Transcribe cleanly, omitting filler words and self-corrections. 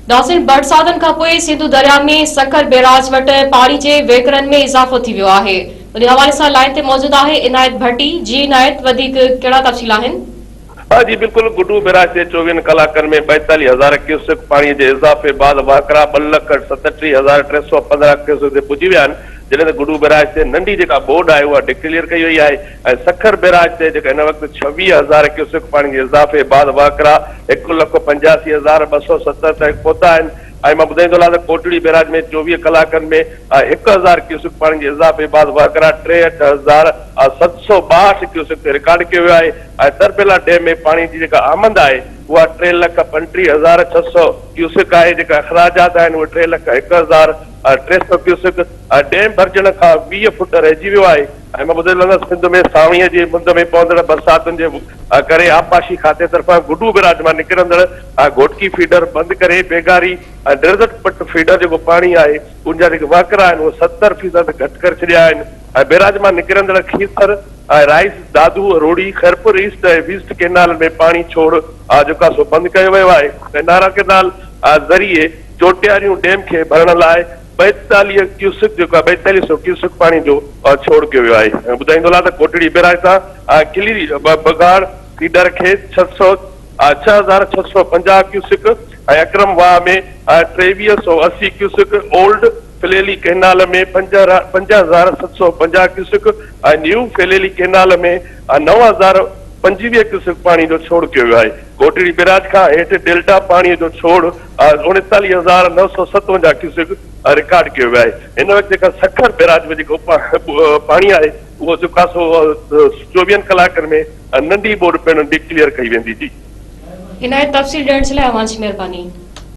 नाज़रीन, बरसातन खां पोइ सिंधु दरिया में सखर बैराज वटि पाणी जे वेकरनि में इज़ाफ़ो थी वियो आहे। उन हवाले सां लाइन ते मौजूद आहे इनायत भट्टी। जी इनायत, वधीक कहिड़ा तफ़सील आहिनि? हाँ जी बिल्कुल। गुडू बैराज से 24 कलाकनि में 42,000 क्यूसेक पानी के इज़ाफ़े बाद वाकरा 2,37,315 क्यूसेक ते पुजी विया आहिनि। जॾहिं गुडू बैराज से नंढी जेका बोर्ड आहे उहा डिक्लेयर कई वई आहे। सखर बैराज से जेका हिन वक़्तु 26,000 क्यूसेक पानी के इज़ाफ़े बाद वाकरा 1,85,270 तक पहुता आहिनि। मां ॿुधाईंदो त कोटड़ी बैराज में 24 कलाकनि में 1,000 क्यूसेक पानी के इज़ाफ़े बाद वाकरा 63,762 क्यूसेक ते रिकॉर्ड कयो वियो आहे। तरबेला डैम में पानी जी जेका आमद आहे उहा 3,35,600 क्यूसेक आहे। जेका अखराजात आहिनि उहे 3,01,300 क्यूसेक। डैम भरजण खां 20 फुट रहिजी वियो आहे। मां ॿुधाईंदो सिंध में सावणीअ जी मुंद में पवंदड़ बरसातुनि जे करे आबपाशी खाते तरफ़ां गुडू बैराज मां निकिरंदड़ घोटकी फीडर बंदि करे बेगारी डिरदट पट फीडर जेको पाणी आहे उनजा जेके वाकरा आहिनि उहे 70% घटि करे छॾिया आहिनि। बैराज मां निकिरंदड़ खीसर राइस दादू रोड़ी खैरपुर ईस्ट ऐं वेस्ट केनाल में पाणी छोड़ जेको आहे सो बंदि कयो वियो आहे। नारा केनाल ज़रिए चोटियारियूं डैम खे भरण लाइ 42 क्यूसेक जेको आहे 4200 क्यूसेक पानी जो छोड़ कयो वियो आहे। ॿुधाईंदो त कोटड़ी बैराज सां किली बगाड़ फीडर खे 6,650 क्यूसेक ऐं अक्रम वाह में 2,380 क्यूसेक, ओल्ड फलेली केनाल में 5,750 क्यूसेक ऐं न्यू फलेली केनाल में 9,025 क्यूसेक पानी जो छोड़ कयो वियो आहे। कोटड़ी बैराज खां हेठि डेल्टा पानी जो छोड़ 39,957 क्यूसेक रिकॉर्ड कयो वियो आहे। हिन वक़्तु जेका सखर बैराज में जेको पाणी आहे उहो जेका सो 24 कलाकनि में नंढी बोर्ड पिणु डिक्लेयर कई वेंदी। जी इनायत, तफ़सील ॾियण जे लाइ अवां जी महिरबानी।